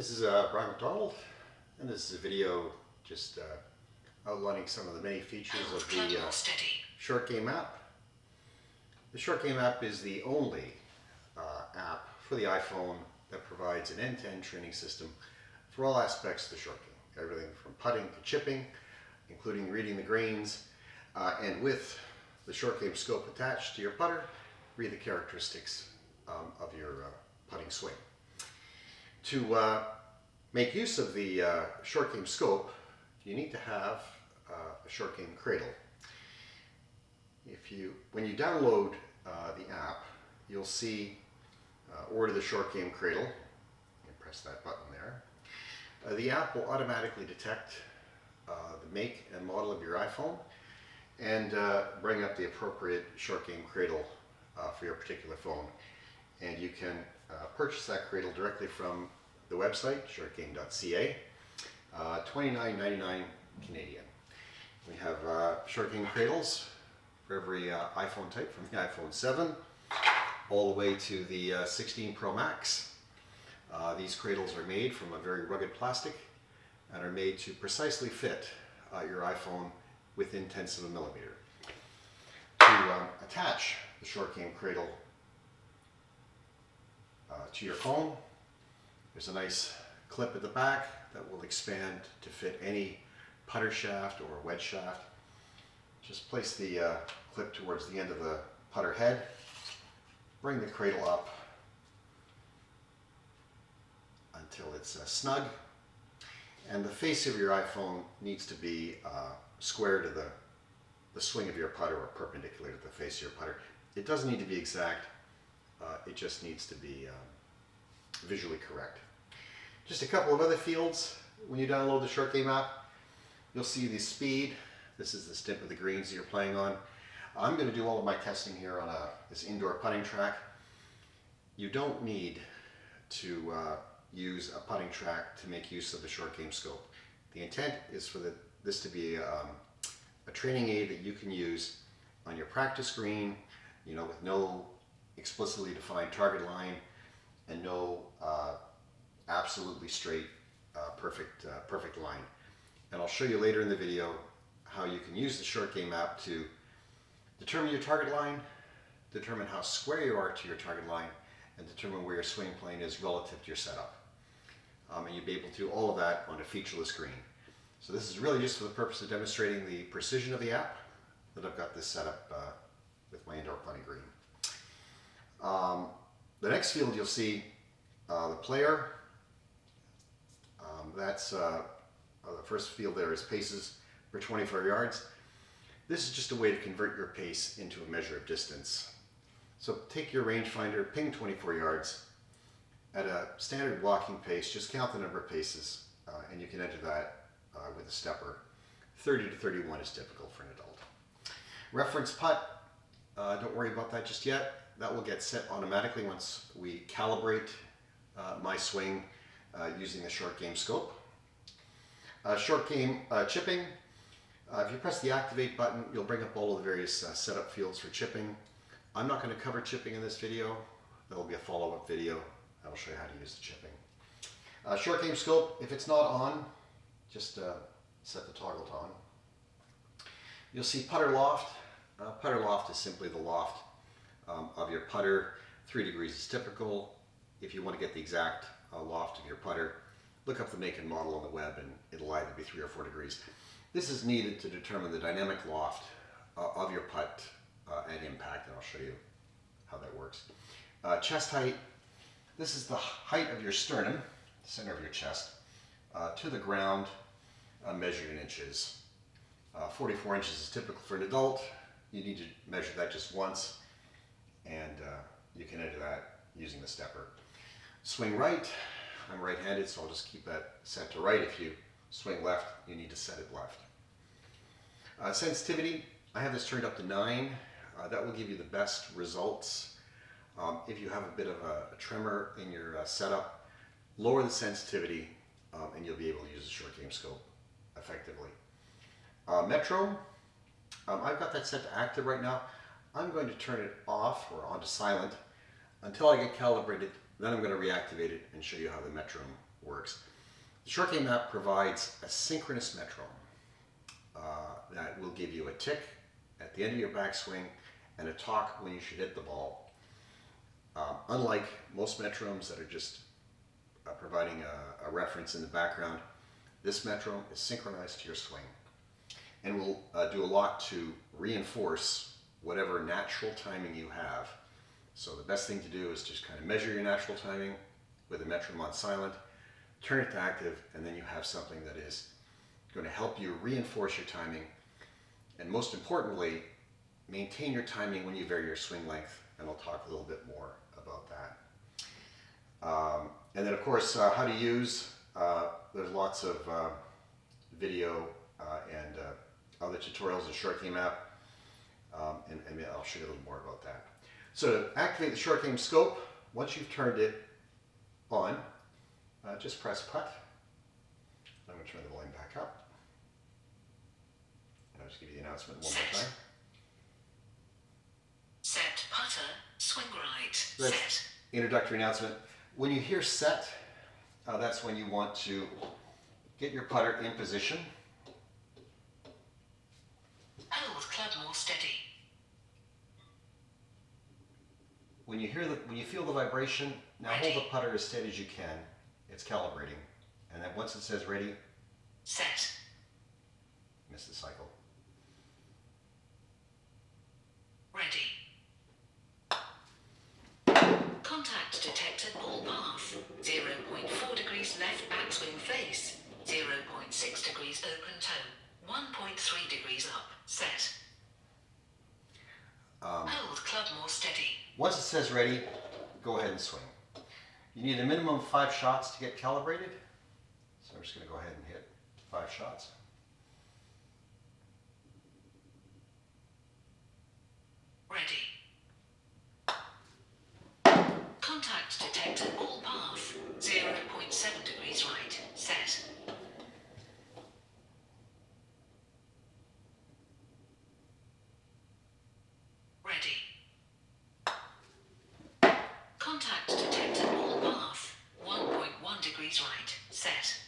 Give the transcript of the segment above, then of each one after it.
This is Brian McDonald, and this is a video just outlining some of the many features of the short game app. The short game app is the only app for the iPhone that provides an end-to-end training system for all aspects of the short game. Everything from putting to chipping, including reading the grains, and with the short game scope attached to your putter, read the characteristics of your putting swing. To make use of the short game scope, you need to have a short game cradle. When you download the app, you'll see order the short game cradle. You press that button there. The app will automatically detect the make and model of your iPhone and bring up the appropriate short game cradle for your particular phone. And you can purchase that cradle directly from the website, shortgame.ca, $29.99 Canadian. We have short game cradles for every iPhone type, from the iPhone 7 all the way to the 16 Pro Max. These cradles are made from a very rugged plastic and are made to precisely fit your iPhone within tenths of a millimeter. To attach the short game cradle to your phone, there's a nice clip at the back that will expand to fit any putter shaft or wedge shaft. Just place the clip towards the end of the putter head, bring the cradle up until it's snug, and the face of your iPhone needs to be square to the swing of your putter, or perpendicular to the face of your putter. It doesn't need to be exact, it just needs to be visually correct. Just a couple of other fields. When you download the short game app, you'll see the speed. This is the stint of the greens that you're playing on. I'm going to do all of my testing here on this indoor putting track. You don't need to use a putting track to make use of the short game scope. The intent is for this to be a training aid that you can use on your practice green, with no explicitly defined target line and no absolutely straight, perfect line. And I'll show you later in the video how you can use the short game app to determine your target line, determine how square you are to your target line, and determine where your swing plane is relative to your setup. And you'll be able to do all of that on a featureless green. So this is really just for the purpose of demonstrating the precision of the app that I've got this set up with my indoor putting green. The next field you'll see the player. That's the first field there is paces per 24 yards. This is just a way to convert your pace into a measure of distance. So take your rangefinder, ping 24 yards. At a standard walking pace, just count the number of paces, and you can enter that with a stepper. 30 to 31 is typical for an adult. Reference putt, don't worry about that just yet. That will get set automatically once we calibrate my swing using the short game scope. Short game chipping. If you press the activate button, you'll bring up all of the various setup fields for chipping. I'm not going to cover chipping in this video. There will be a follow-up video that'll show you how to use the chipping. Short game scope, if it's not on, just set the toggle to on. You'll see putter loft. Putter loft is simply the loft of your putter. 3 degrees is typical. If you want to get the exact loft of your putter, look up the make and model on the web, and it'll either be 3 or 4 degrees. This is needed to determine the dynamic loft of your putt and impact, and I'll show you how that works. Chest height. This is the height of your sternum, center of your chest, to the ground, measured in inches. 44 inches is typical for an adult. You need to measure that just once, and you can enter that using the stepper. Swing right. I'm right-handed, so I'll just keep that set to right. If you swing left, you need to set it left. Sensitivity, I have this turned up to 9. That will give you the best results. If you have a bit of a tremor in your setup, lower the sensitivity and you'll be able to use the short game scope effectively. Metronome, I've got that set to active right now. I'm going to turn it off or onto silent until I get calibrated. Then I'm going to reactivate it and show you how the metronome works. The short game app provides a synchronous metronome that will give you a tick at the end of your backswing and a talk when you should hit the ball. Unlike most metronomes that are just providing a reference in the background, this metronome is synchronized to your swing and will do a lot to reinforce whatever natural timing you have. So the best thing to do is just kind of measure your natural timing with a metronome on silent, turn it to active, and then you have something that is going to help you reinforce your timing, and most importantly, maintain your timing when you vary your swing length, and I'll talk a little bit more about that. And then of course, how to use, there's lots of video and other tutorials in Short Game app, and I'll show you a little more about that. So to activate the Short Game scope, once you've turned it on, just press putt. I'm going to turn the volume back up. And I'll just give you the announcement one more time. Set putter, swing right, That's set. Introductory announcement. When you hear set, that's when you want to get your putter in position. Hold club more steady. When you feel the vibration, now Ready. hold the putter as steady as you can. It's calibrating. And then once it says ready, Set. miss the cycle. Ready. Contact detected, ball path. 0.4 degrees left backswing face. 0.6 degrees open toe. 1.3 degrees up. Set. Hold club more steady. Once it says ready, go ahead and swing. You need a minimum of 5 shots to get calibrated. So I'm just going to go ahead and hit 5 shots. Ready. Contact detected, ball path. 0.7 degrees right. Set. Ready. Contact detected, ball path. 1.1 degrees right. Set.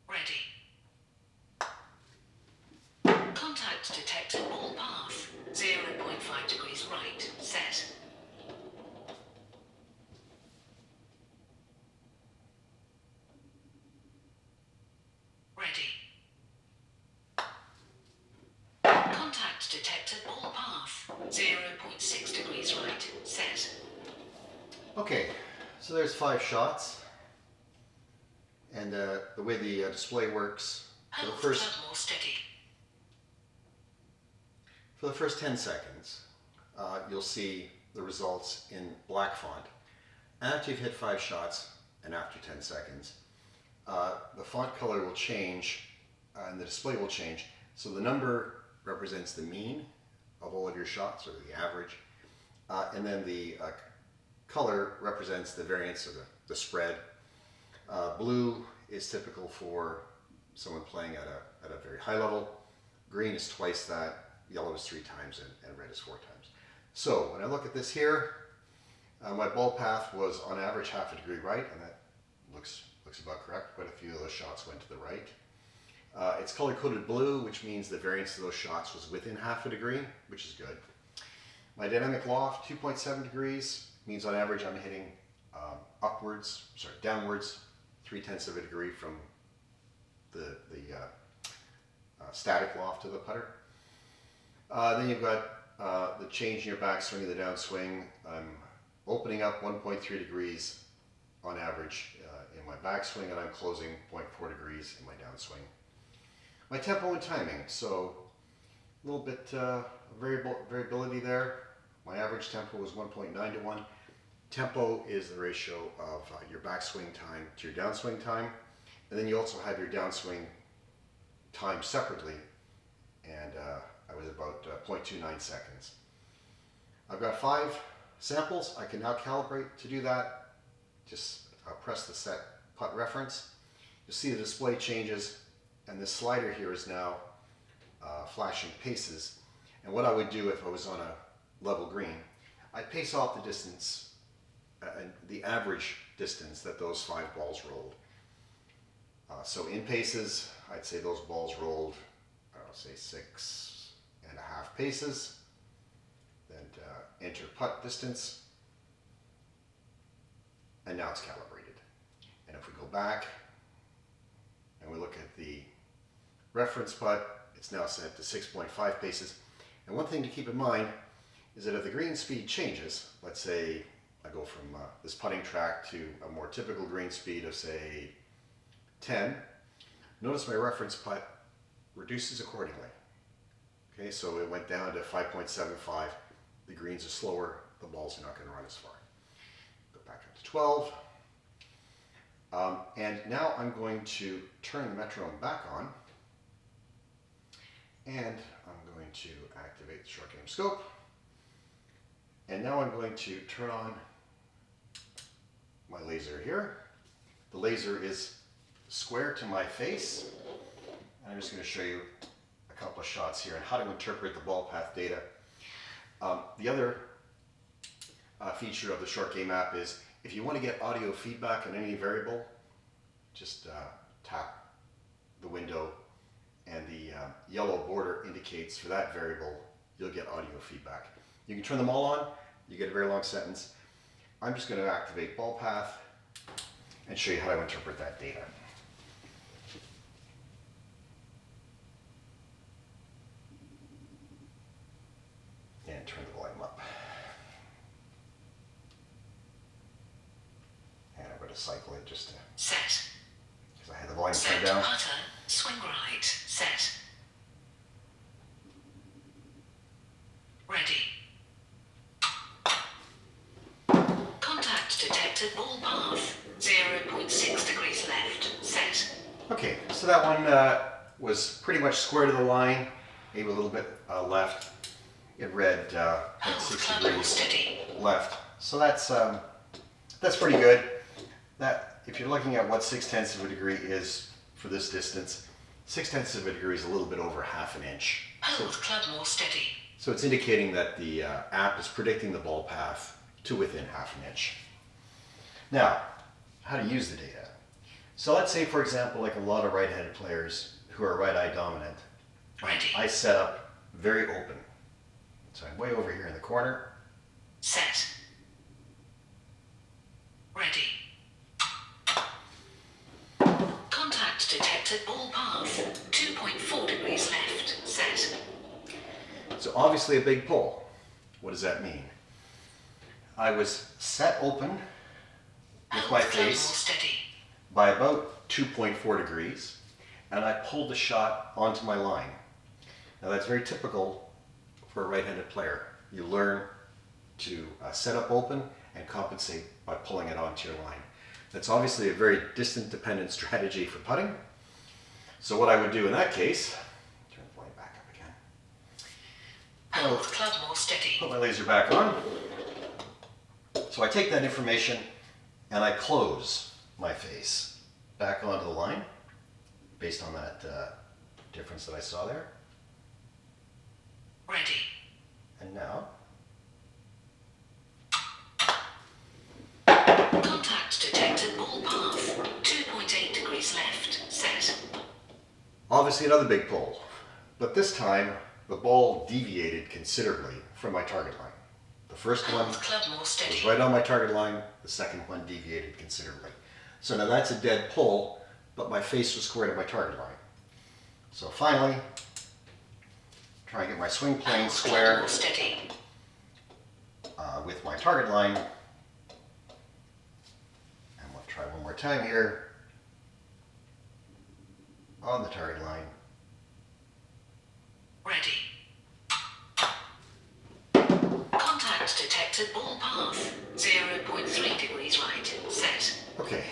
Ready. Contact detected, ball path. 0.5 degrees right. Set. Ready. Contact detected, ball path. 0.6 degrees right. Set. Okay, so there's 5 shots. And the way the display works, for the Hold first club more steady. For the first 10 seconds, you'll see the results in black font. After you've hit 5 shots and after 10 seconds, the font color will change and the display will change. So the number represents the mean of all of your shots, or the average, and then the color represents the variance, or the spread. Blue is typical for someone playing at a very high level. Green is twice that. Yellow is 3 times, and red is 4 times. So when I look at this here, my ball path was on average half a degree right, and that looks about correct. Quite a few of those shots went to the right. It's color-coded blue, which means the variance of those shots was within half a degree, which is good. My dynamic loft, 2.7 degrees, means on average I'm hitting downwards 0.3 of a degree from the static loft of the putter. Then you've got the change in your backswing and the downswing. I'm opening up 1.3 degrees on average in my backswing, and I'm closing 0.4 degrees in my downswing. My tempo and timing, so a little bit variability there. My average tempo was 1.9 to 1. Tempo is the ratio of your backswing time to your downswing time, and then you also have your downswing time separately, and I was about 0.29 seconds. I've got 5 samples. I can now calibrate. To do that, just press the set putt reference. You'll see the display changes, and this slider here is now flashing paces. And what I would do if I was on a level green, I'd pace off the distance, the average distance that those 5 balls rolled. So in paces, I'd say those balls rolled, say 6.5 paces. Then enter putt distance, and now it's calibrated. And if we go back and we look at the reference putt, it's now set to 6.5 paces. And one thing to keep in mind is that if the green speed changes, let's say I go from this putting track to a more typical green speed of say 10, notice my reference putt reduces accordingly. Okay, so it went down to 5.75. The greens are slower, the balls are not going to run as far. Go back up to 12. And now I'm going to turn the metronome back on. And I'm going to activate the short game scope. And now I'm going to turn on my laser here. The laser is square to my face. And I'm just going to show you a couple of shots here on how to interpret the ball path data. The other feature of the short game app is if you want to get audio feedback on any variable, just tap the window and the yellow border indicates for that variable you'll get audio feedback. You can turn them all on, you get a very long sentence. I'm just going to activate ball path and show you how to interpret that data. And turn the volume up. And I'm going to cycle it just to, Set. because I had the volume Set turned down. putter. Swing right. Set. Ready. Contact detected. Ball path. 0.6 degrees left. Set. Okay, so that one was pretty much square to the line, maybe a little bit left. It read Hold 0.6 club more degrees steady. left. So that's pretty good. That if you're looking at what 0.6 of a degree is for this distance, 0.6 of a degree is a little bit over ½ an inch. Hold club more steady. So it's indicating that the app is predicting the ball path to within ½ an inch. Now, how to use the data. So let's say, for example, like a lot of right-handed players who are right-eye dominant, Ready. I set up very open. So I'm way over here in the corner. Set. Ready. Contact detected. Ball path. 2.4 degrees left. Set. So obviously a big pull. What does that mean? I was set open with my Hold club more face steady. by about 2.4 degrees, and I pulled the shot onto my line. Now that's very typical for a right-handed player. You learn to set up open and compensate by pulling it onto your line. That's obviously a very distance-dependent strategy for putting. So what I would do in that case, turn the volume back up again. Hold club more steady. Put my laser back on. So I take that information and I close my face back onto the line based on that difference that I saw there. Ready. And now, Contact detected. Ball path. 2.8 degrees left. Set. obviously another big pull, but this time the ball deviated considerably from my target line. The first one Hold club more steady. was right on my target line, the second one deviated considerably. So now that's a dead pull, but my face was square to my target line. So finally, try and get my swing plane Hold club square more steady. with my target line. And we'll try one more time here on the target line. Ready. Contact detected. Ball path. 0.3 degrees right. Set. Okay,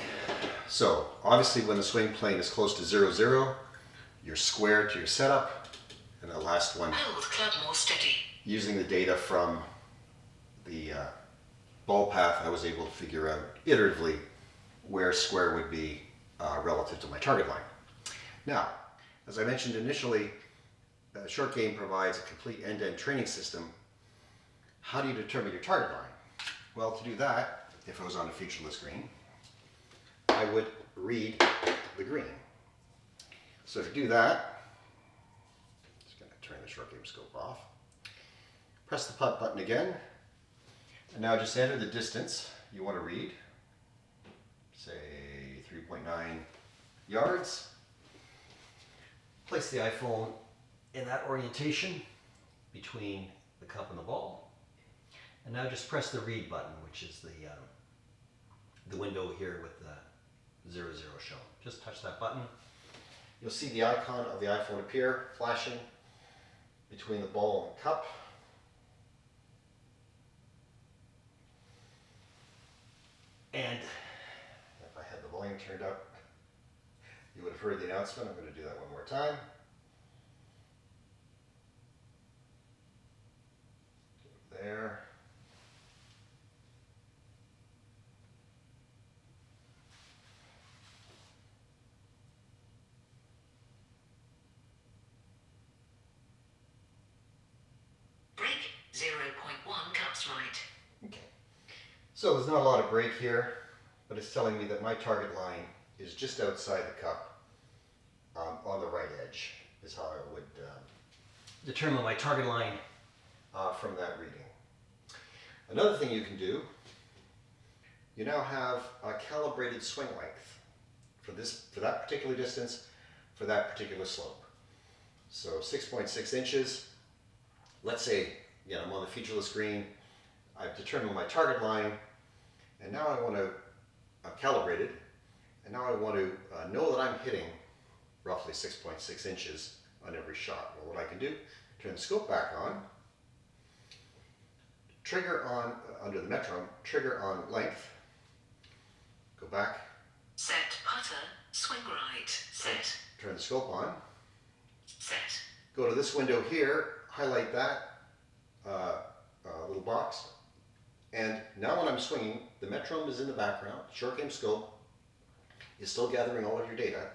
so obviously when the swing plane is close to 0, 0, you're square to your setup. And the last one, Hold club more steady. using the data from the ball path, I was able to figure out iteratively where square would be relative to my target line. Now, as I mentioned initially, Short Game provides a complete end-to-end training system. How do you determine your target line? Well, to do that, if I was on a featureless green, I would read the green. So to do that, I'm just going to turn the Short Game scope off. Press the putt button again, and now just enter the distance you want to read, say 3.9 yards. Place the iPhone in that orientation between the cup and the ball, and now just press the read button, which is the window here with the 00 shown. Just touch that button. You'll see the icon of the iPhone appear, flashing between the ball and the cup. And if I had the volume turned up, you would have heard the announcement. I'm going to do that one more time. There. Break 0.1 cups right. Okay. So there's not a lot of break here, but it's telling me that my target line is just outside the cup, on the right edge, is how I would determine my target line from that reading. Another thing you can do, you now have a calibrated swing length for that particular distance, for that particular slope. So 6.6 inches. Let's say, again, I'm on the featureless green. I've determined my target line, and now I want to calibrate it, and now I want to know that I'm hitting roughly 6.6 inches on every shot. Well, what I can do, turn the scope back on, trigger on, under the metronome, trigger on length, go back. Set putter, swing right, set. Turn the scope on. Set. Go to this window here, highlight that little box, and now when I'm swinging, the metronome is in the background, Short Game scope is still gathering all of your data,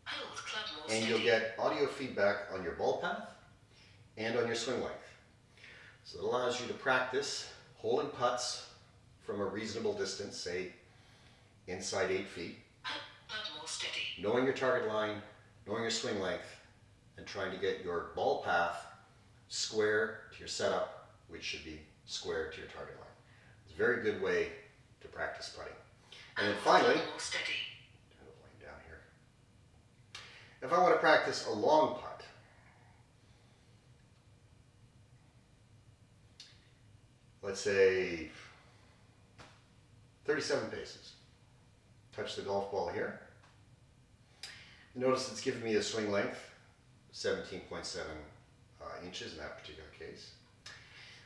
Hold club more and steady. you'll get audio feedback on your ball path and on your swing length. So it allows you to practice holding putts from a reasonable distance, say inside 8 feet, Club more steady. knowing your target line, knowing your swing length, and trying to get your ball path square to your setup, which should be square to your target line. It's a very good way to practice putting. And then finally, Club more steady. turn the volume down here. If I want to practice a long putt, let's say 37 paces. Touch the golf ball here. Notice it's giving me a swing length, 17.7 inches in that particular case.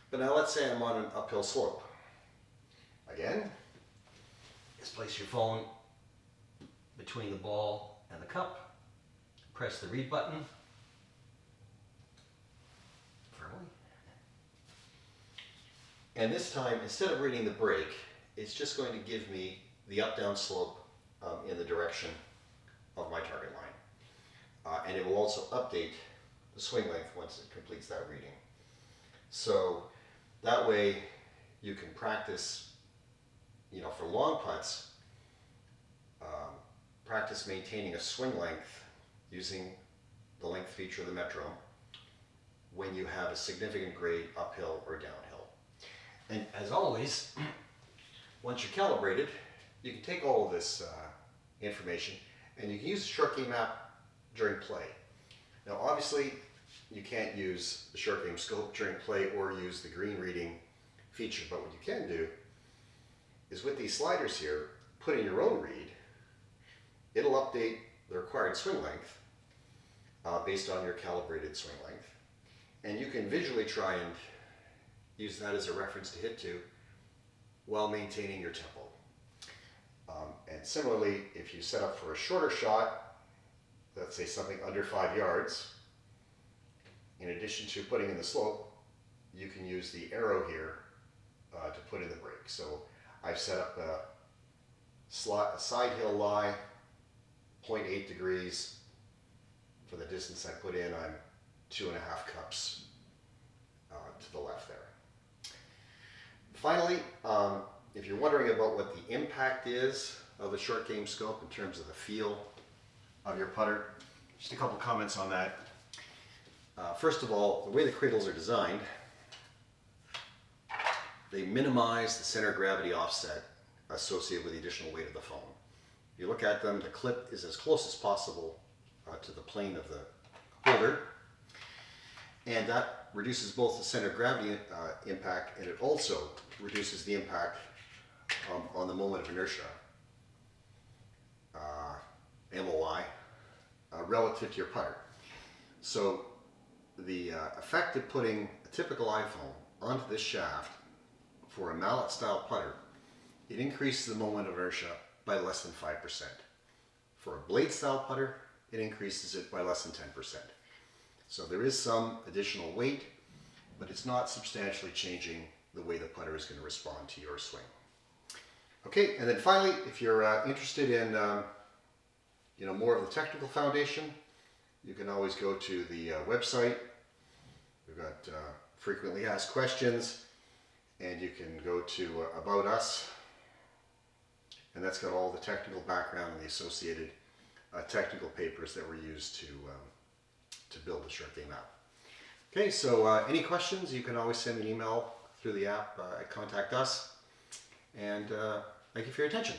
But now let's say I'm on an uphill slope. Again, just place your phone between the ball and the cup. Press the read button firmly. And this time, instead of reading the break, it's just going to give me the up-down slope in the direction of my target line. And it will also update the swing length once it completes that reading. So that way you can practice, for long putts, practice maintaining a swing length using the length feature of the metronome when you have a significant grade uphill or downhill. And as always, once you're calibrated, you can take all of this information and you can use the Short Game app during play. Now obviously you can't use the Short Game scope during play or use the green reading feature, but what you can do is with these sliders here, put in your own read. It'll update the required swing length based on your calibrated swing length, and you can visually try and use that as a reference to hit to while maintaining your tempo. And similarly, if you set up for a shorter shot, let's say something under 5 yards, in addition to putting in the slope, you can use the arrow here to put in the break. So I've set up a side hill lie, 0.8 degrees. For the distance I put in, I'm 2.5 cups to the left there. Finally, if you're wondering about what the impact is of the short game scope in terms of the feel of your putter, just a couple comments on that. First of all, the way the cradles are designed, they minimize the center of gravity offset associated with the additional weight of the foam. If you look at them, the clip is as close as possible to the plane of the holder, and that reduces both the center of gravity impact, and it also reduces the impact on the moment of inertia, MOI, relative to your putter. So the effect of putting a typical iPhone onto this shaft for a mallet style putter, it increases the moment of inertia by less than 5%. For a blade style putter, it increases it by less than 10%. So there is some additional weight, but it's not substantially changing the way the putter is going to respond to your swing. Okay, and then finally, if you're interested in more of the technical foundation, you can always go to the website. We've got frequently asked questions, and you can go to About Us, and that's got all the technical background and the associated technical papers that were used to build the short game app. Okay, so any questions, you can always send me an email through the app at Contact Us, and thank you for your attention.